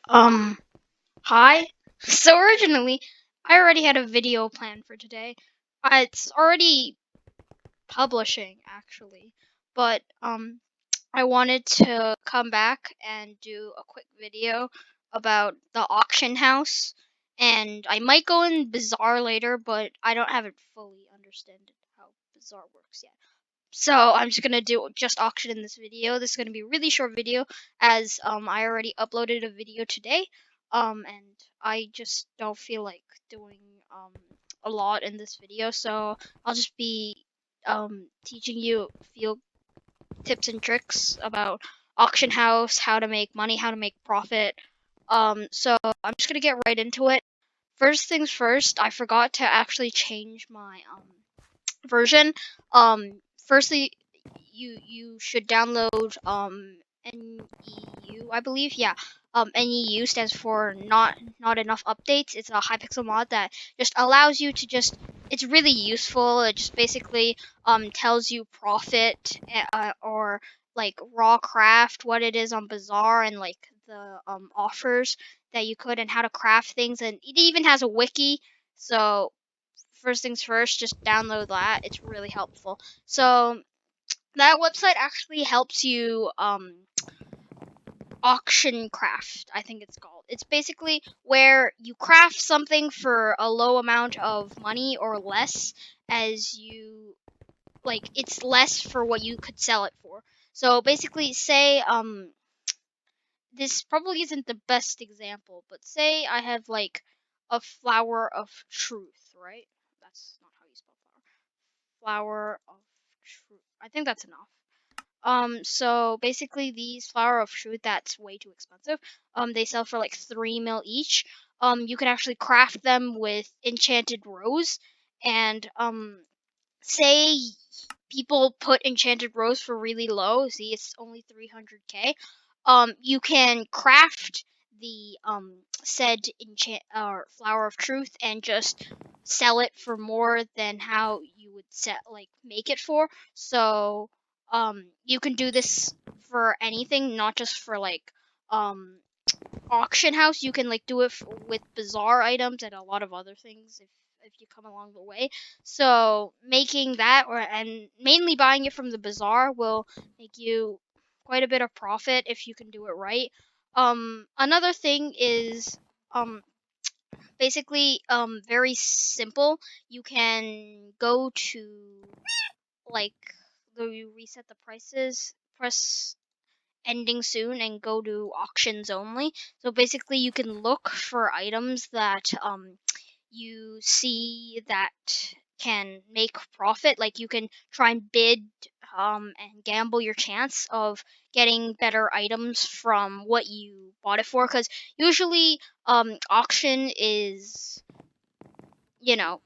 Um, Hi. So originally, I already had a video planned for today. It's already publishing actually, but I wanted to come back and do a quick video about the auction house, and I might go in Bazaar later, but I don't have it fully understand how Bazaar works yet. So I'm just gonna do just auction in this video. This is gonna be a really short video as I already uploaded a video today. And I just don't feel like doing a lot in this video, so I'll just be teaching you a few tips and tricks about auction house, how to make money, how to make profit. So I'm just gonna get right into it. First things first, I forgot to actually change my version. Firstly, you should download NEU, I believe. Yeah. NEU stands for not enough updates. It's a Hypixel mod that just allows you to just. It's really useful. It just basically tells you profit or like raw craft, what it is on Bazaar, and like the offers that you could and how to craft things, and it even has a wiki. So first things first, just download that. It's really helpful. So that website actually helps you auction craft, I think it's called. It's basically where you craft something for a low amount of money or less, as you like it's less for what you could sell it for. So basically say this probably isn't the best example, but say I have like a flower of truth, right? That's not how you spell flower of truth. I think that's enough. So basically these flower of truth, that's way too expensive. They sell for like 3 mil each. You can actually craft them with enchanted rose, and say people put enchanted rose for really low. See, it's only 300k. You can craft the said enchant or flower of truth and just sell it for more than how you would set like make it for. So you can do this for anything, not just for like um auction house. You can like do it with Bazaar items and a lot of other things if you come along the way. So making that or and mainly buying it from the Bazaar will make you quite a bit of profit if you can do it right. Another thing is um basically very simple. You can go to like you reset the prices, press ending soon and go to auctions only. So basically you can look for items that you see that can make profit. Like you can try and bid and gamble your chance of getting better items from what you bought it for, because usually auction is, you know,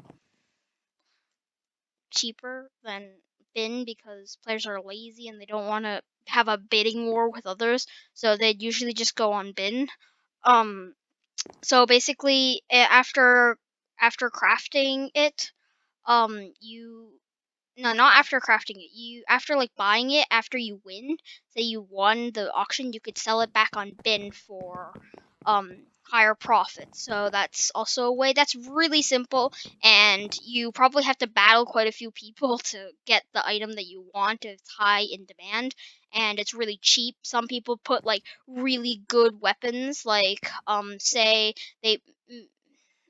cheaper than bin because players are lazy and they don't want to have a bidding war with others, so they'd usually just go on bin. Um, so basically, after crafting it, you no, not after crafting it. You after like buying it after you win. Say you won the auction, you could sell it back on bin for um higher profit. So that's also a way that's really simple, and you probably have to battle quite a few people to get the item that you want if it's high in demand, and it's really cheap. Some people put like really good weapons, like say they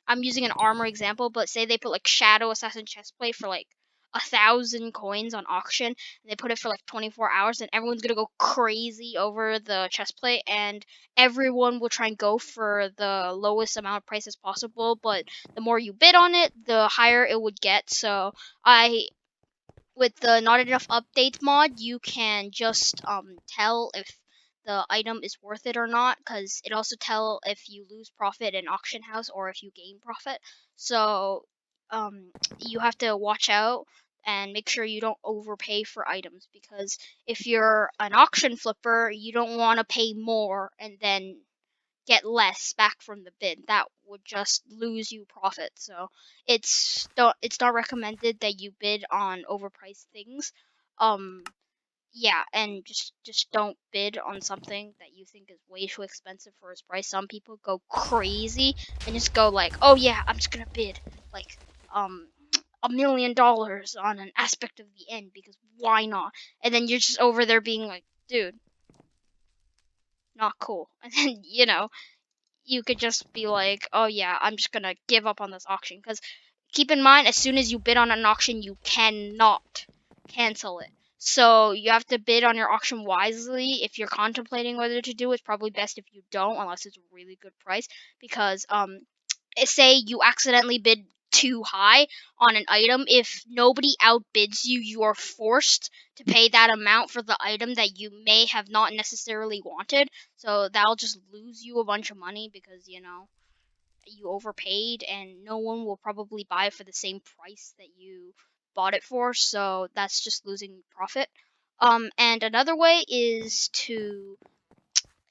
I'm using an armor example, but say they put like Shadow Assassin chestplate for like 1,000 coins on auction, and they put it for like 24 hours, and everyone's gonna go crazy over the chestplate, and everyone will try and go for the lowest amount of price as possible. But the more you bid on it, the higher it would get. So I with the not enough updates mod, you can just tell if the item is worth it or not, because it also tell if you lose profit in auction house or if you gain profit. So you have to watch out and make sure you don't overpay for items, because if you're an auction flipper, you don't want to pay more and then get less back from the bid. That would just lose you profit. So it's not recommended that you bid on overpriced things. Um Yeah, and just don't bid on something that you think is way too expensive for its price. Some people go crazy and just go like, "Oh yeah, I'm just gonna bid like um $1 million on an aspect of the end because why not?" And then you're just over there being like, "Dude, not cool." And then you could just be like, "Oh yeah, I'm just gonna give up on this auction." Because keep in mind, as soon as you bid on an auction, you cannot cancel it. So you have to bid on your auction wisely. If you're contemplating whether to do it, it's probably best if you don't, unless it's a really good price. Because say you accidentally bid too high on an item, if nobody outbids you, you are forced to pay that amount for the item that you may have not necessarily wanted. So that'll just lose you a bunch of money because you overpaid and no one will probably buy it for the same price that you bought it for. So that's just losing profit. And another way is to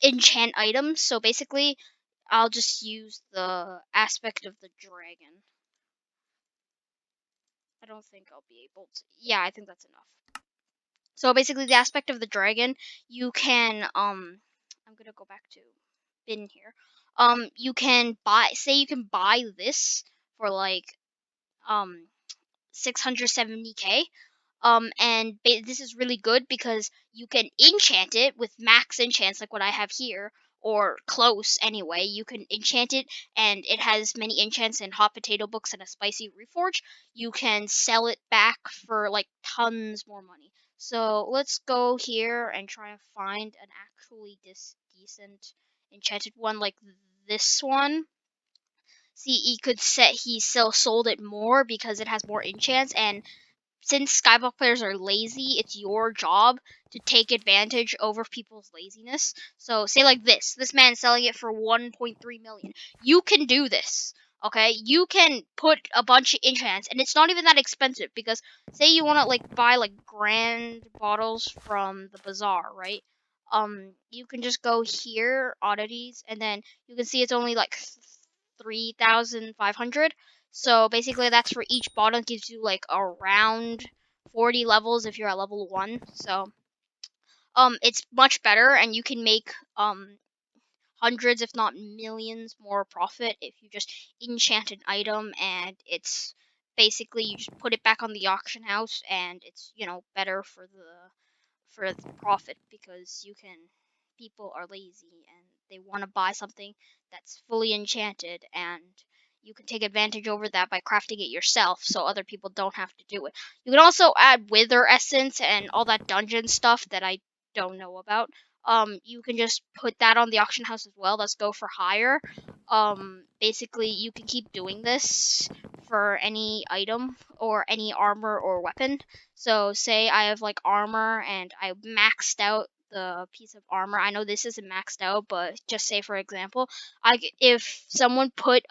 enchant items. So basically, I'll just use the aspect of the dragon. I don't think I'll be able to. Yeah, I think that's enough. So basically, the aspect of the dragon, you can I'm gonna go back to bin here. You can buy. Say you can buy this for like 670k. And this is really good because you can enchant it with max enchants like what I have here, or close anyway. You can enchant it, and it has many enchants and hot potato books and a spicy reforge. You can sell it back for like tons more money. So let's go here and try and find an actually decent enchanted one like this one. See, he still sold it more because it has more enchants, and since Skyblock players are lazy, it's your job to take advantage over people's laziness. So say like this man's selling it for 1.3 million. You can do this. Okay? You can put a bunch of enchants, and it's not even that expensive because say you want to like buy like grand bottles from the bazaar, right? You can just go here, oddities, and then you can see it's only like 3,500. So basically, that's for each bottle. It gives you like around 40 levels if you're at level 1. So it's much better, and you can make hundreds, if not millions, more profit if you just enchant an item, and it's basically you just put it back on the auction house, and it's better for the profit because people are lazy and they want to buy something that's fully enchanted, and you can take advantage over that by crafting it yourself so other people don't have to do it. You can also add wither essence and all that dungeon stuff that I don't know about. You can just put that on the auction house as well. Let's go for higher. Basically you can keep doing this for any item or any armor or weapon. So say I have like armor and I maxed out the piece of armor. I know this isn't maxed out, but just say for example, if someone put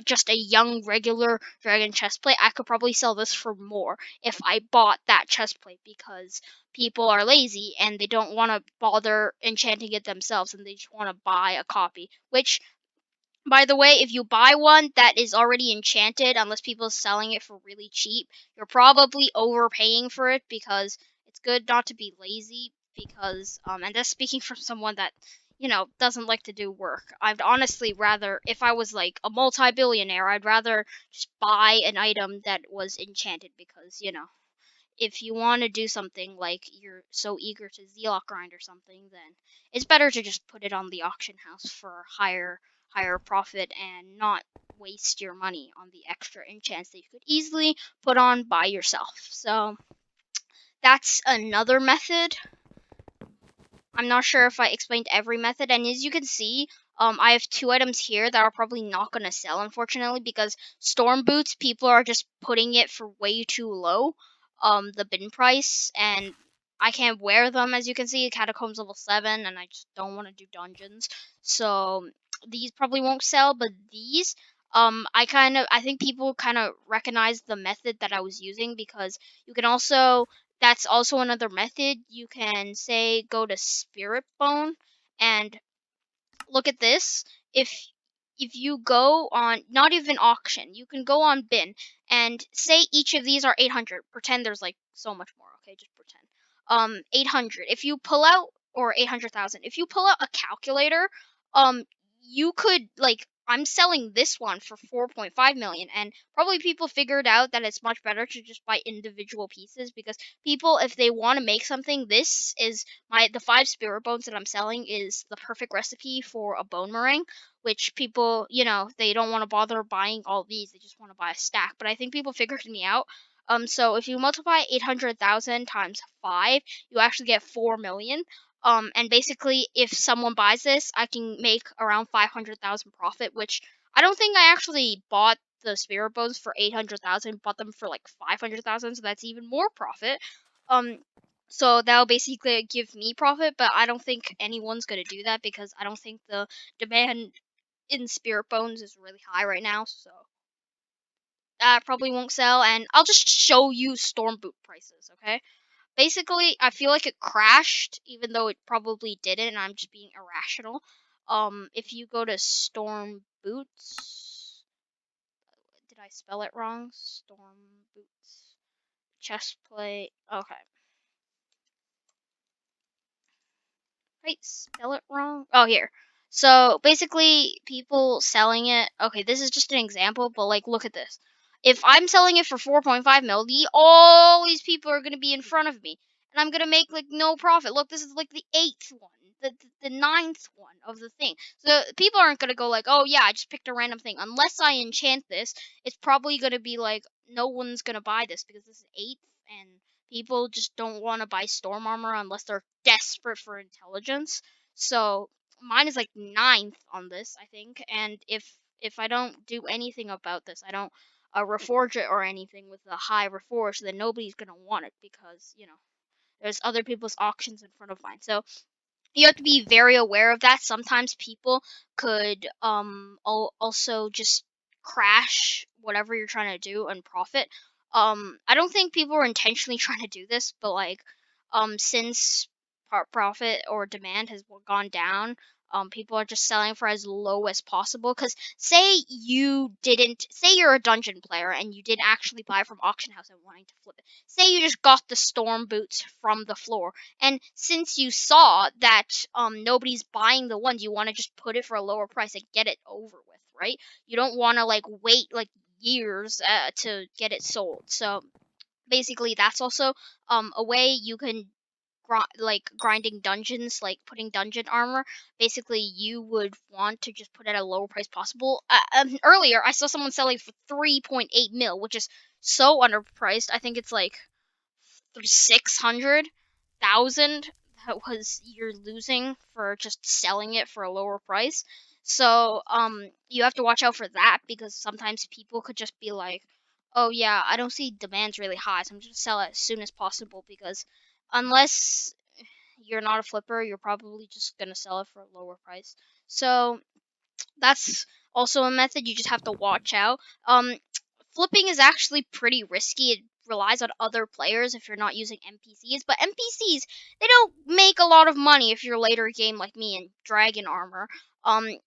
just a young regular dragon chestplate, I could probably sell this for more if I bought that chestplate because people are lazy and they don't want to bother enchanting it themselves and they just want to buy a copy, which by the way, if you buy one that is already enchanted, unless people are selling it for really cheap, you're probably overpaying for it because it's good not to be lazy because and that's speaking from someone that doesn't like to do work. I'd honestly rather, if I was like a multi-billionaire, I'd rather just buy an item that was enchanted because if you want to do something like you're so eager to Zealot grind or something, then it's better to just put it on the auction house for higher profit and not waste your money on the extra enchants that you could easily put on by yourself. So that's another method. I'm not sure if I explained every method, and as you can see, I have 2 items here that are probably not going to sell, unfortunately, because storm boots, people are just putting it for way too low, the bin price, and I can't wear them, as you can see, catacombs level 7, and I just don't want to do dungeons, so these probably won't sell, but these, I think people kind of recognize the method that I was using, because you can also that's also another method. You can say go to Spirit Bone and look at this. If you go on not even auction, you can go on bin and say each of these are 800. Pretend there's like so much more. Okay, just pretend. 800. If you pull out, or 800,000. If you pull out a calculator, you could, like, I'm selling this one for 4.5 million, and probably people figured out that it's much better to just buy individual pieces, because people, if they want to make something, this is the 5 spirit bones that I'm selling is the perfect recipe for a bone meringue, which people, they don't want to bother buying all these, they just want to buy a stack. But I think people figured me out. So if you multiply 800,000 times 5, you actually get 4 million. And basically, if someone buys this, I can make around 500,000 profit, which I don't think I actually bought the spirit bones for 800,000, bought them for like 500,000, so that's even more profit. So that'll basically give me profit, but I don't think anyone's gonna do that, because I don't think the demand in spirit bones is really high right now, so that probably won't sell. And I'll just show you storm boot prices, okay? Basically, I feel like it crashed, even though it probably didn't, and I'm just being irrational. If you go to Storm Boots, did I spell it wrong? Storm Boots, chest plate. Okay, right, spell it wrong. Oh, here. So basically, people selling it. Okay, this is just an example, but like, look at this. If I'm selling it for 4.5 mil, all these people are gonna be in front of me, and I'm gonna make like no profit. Look, this is like the 8th one, the 9th one of the thing. So people aren't gonna go like, oh yeah, I just picked a random thing. Unless I enchant this, it's probably gonna be like no one's gonna buy this, because this is 8th, and people just don't want to buy storm armor unless they're desperate for intelligence. So mine is like 9th on this, I think. And if I don't do anything about this, I don't reforge it or anything with a high reforge, then nobody's gonna want it, because there's other people's auctions in front of mine. So you have to be very aware of that. Sometimes people could also just crash whatever you're trying to do and profit. I don't think people are intentionally trying to do this, but like since profit or demand has gone down, people are just selling for as low as possible. Because say you're a dungeon player and you didn't actually buy from auction house and wanting to flip it. Say you just got the storm boots from the floor, and since you saw that nobody's buying the ones, you want to just put it for a lower price and get it over with, right? You don't want to like wait like years to get it sold. So basically, that's also a way you can like grinding dungeons, like putting dungeon armor. Basically, you would want to just put it at a lower price possible. Earlier, I saw someone selling for 3.8 mil, which is so underpriced. I think it's like 600,000 that was you're losing for just selling it for a lower price. So you have to watch out for that, because sometimes people could just be like, oh yeah, I don't see demand's really high, so I'm just gonna sell it as soon as possible, because unless you're not a flipper, you're probably just gonna sell it for a lower price. So that's also a method you just have to watch out. Flipping is actually pretty risky. It relies on other players if you're not using NPCs, but NPCs, they don't make a lot of money if you're later game like me in Dragon Armor. Um,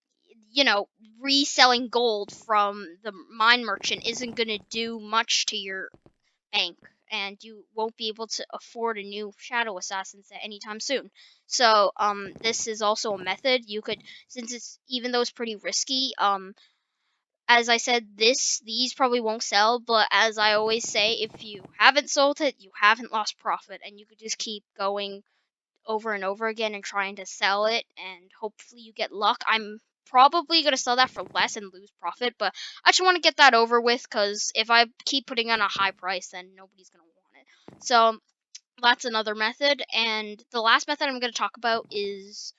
reselling gold from the mine merchant isn't gonna do much to your bank, and you won't be able to afford a new shadow assassin set anytime soon. So this is also a method you could, since it's, even though it's pretty risky, as I said, these probably won't sell, but as I always say, if you haven't sold it, you haven't lost profit, and you could just keep going over and over again and trying to sell it, and hopefully you get luck. I'm probably going to sell that for less and lose profit, but I just want to get that over with, because if I keep putting on a high price, then nobody's going to want it. So that's another method, and the last method I'm going to talk about is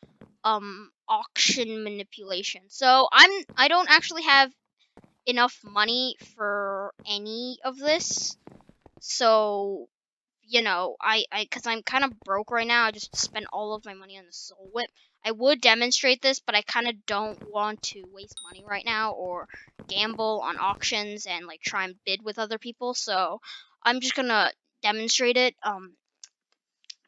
auction manipulation. So I don't actually have enough money for any of this, so because I'm kind of broke right now, I just spent all of my money on the soul whip. I would demonstrate this, but I kind of don't want to waste money right now or gamble on auctions and like try and bid with other people, so I'm just gonna demonstrate it.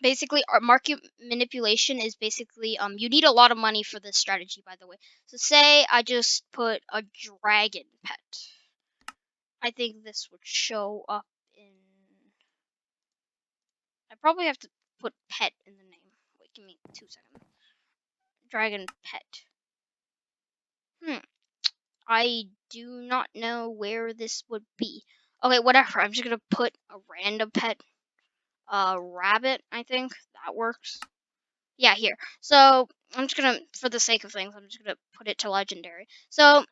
Basically, our market manipulation is basically you need a lot of money for this strategy, by the way. So say I just put a dragon pet. I think this would show up in, I probably have to put pet in the name. Wait, give me 2 seconds. Dragon pet. I do not know where this would be. Okay, whatever. I'm just gonna put a random pet. Rabbit, I think. That works. Yeah, here. So, I'm just gonna, for the sake of things, I'm just gonna put it to legendary. So,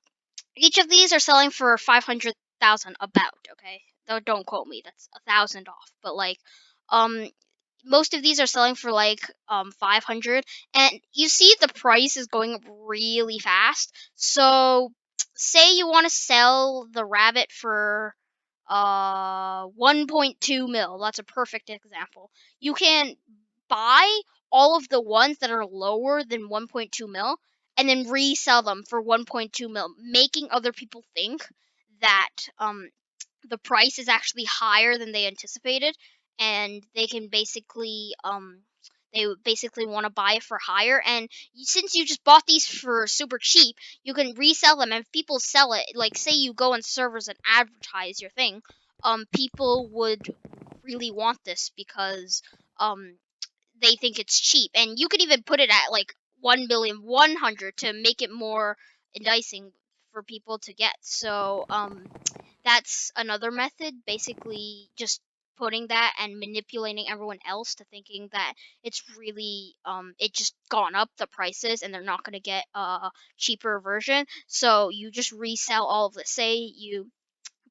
each of these are selling for 500,000 about, okay? Though don't quote me, that's 1,000 off. But like, um, most of these are selling for like 500, and you see the price is going up really fast. So, say you want to sell the rabbit for 1.2 mil. That's a perfect example. You can buy all of the ones that are lower than 1.2 mil and then resell them for 1.2 mil, making other people think that the price is actually higher than they anticipated, and they can basically want to buy it for higher. And since you just bought these for super cheap, you can resell them, and if people sell it, like say you go on servers and advertise your thing, people would really want this because they think it's cheap, and you could even put it at like 1,100,000 to make it more enticing for people to get. So that's another method, basically just putting that and manipulating everyone else to thinking that it's really it just gone up the prices and they're not going to get a cheaper version. So you just resell all of this. Say you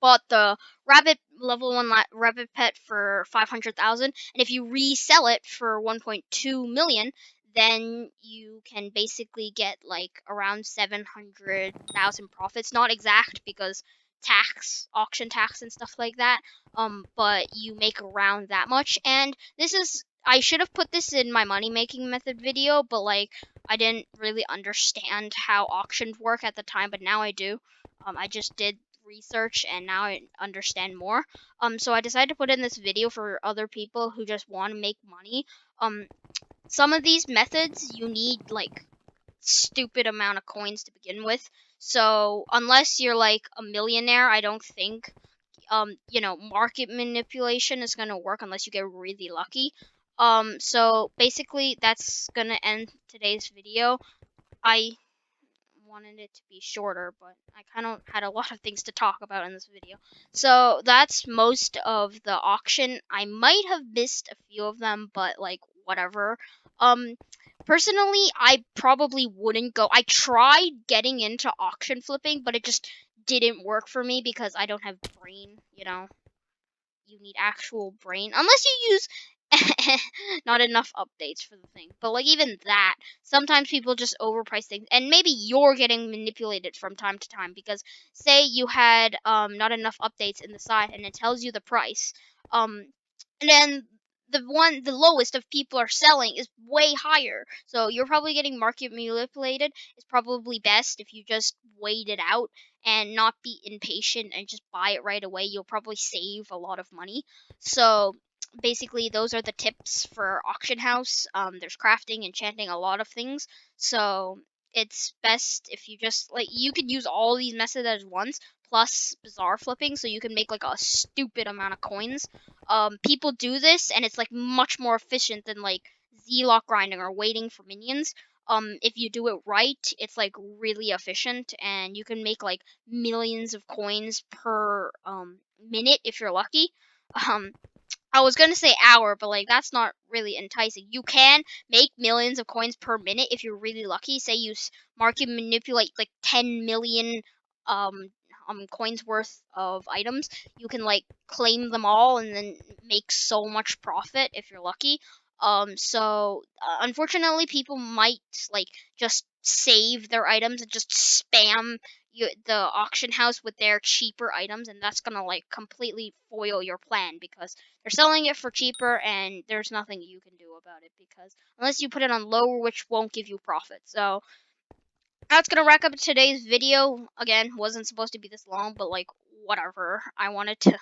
bought the rabbit level 1 rabbit pet for 500,000, and if you resell it for 1.2 million, then you can basically get like around 700,000 profits. Not exact because auction tax and stuff like that, but you make around that much. And this is, I should have put this in my money making method video, but like I didn't really understand how auctions work at the time, but now I do. I just did research and now I understand more. So I decided to put in this video for other people who just want to make money. Some of these methods you need like stupid amount of coins to begin with. So unless you're like a millionaire, I don't think market manipulation is gonna work unless you get really lucky. So basically that's gonna end today's video. I wanted it to be shorter, but I kind of had a lot of things to talk about in this video. So that's most of the auction. I might have missed a few of them, but like whatever. Personally, I probably wouldn't go. I tried getting into auction flipping, but it just didn't work for me because I don't have brain, you need actual brain unless you use not enough updates for the thing. But like even that, sometimes people just overprice things, and maybe you're getting manipulated from time to time because say you had not enough updates in the side and it tells you the price, and then the lowest of people are selling is way higher, so you're probably getting market manipulated. It's probably best if you just wait it out and not be impatient and just buy it right away. You'll probably save a lot of money. So basically those are the tips for auction house. There's crafting, enchanting, a lot of things. So it's best if you just like, you could use all these methods at once plus bazaar flipping, so you can make like a stupid amount of coins. People do this and it's like much more efficient than like Z-lock grinding or waiting for minions. If you do it right, it's like really efficient and you can make like millions of coins per minute if you're lucky. um I was gonna say hour, but like that's not really enticing. You can make millions of coins per minute if you're really lucky. Say you market manipulate like 10 million um coins worth of items. You can like claim them all and then make so much profit if you're lucky. Unfortunately, people might like just save their items and just spam the auction house with their cheaper items, and that's gonna like completely foil your plan because they're selling it for cheaper and there's nothing you can do about it because unless you put it on lower, which won't give you profit. So that's gonna wrap up today's video. Again, wasn't supposed to be this long, but like whatever. I wanted to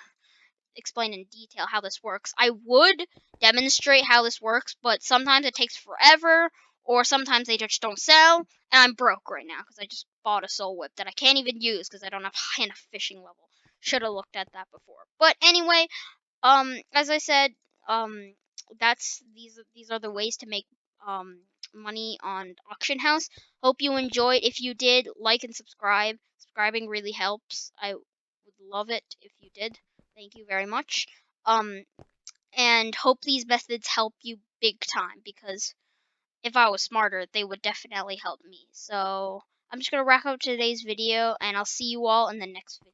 explain in detail how this works. I would demonstrate how this works, but sometimes it takes forever, or sometimes they just don't sell, and I'm broke right now because I just bought a soul whip that I can't even use because I don't have high enough fishing level. Should have looked at that before. But anyway, as I said, these are the ways to make um money on auction house. Hope you enjoyed. If you did, like and subscribe. Subscribing really helps. I would love it if you did. Thank you very much. Um, and hope these methods help you big time, because if I was smarter, they would definitely help me. So I'm just gonna wrap up today's video, and I'll see you all in the next video.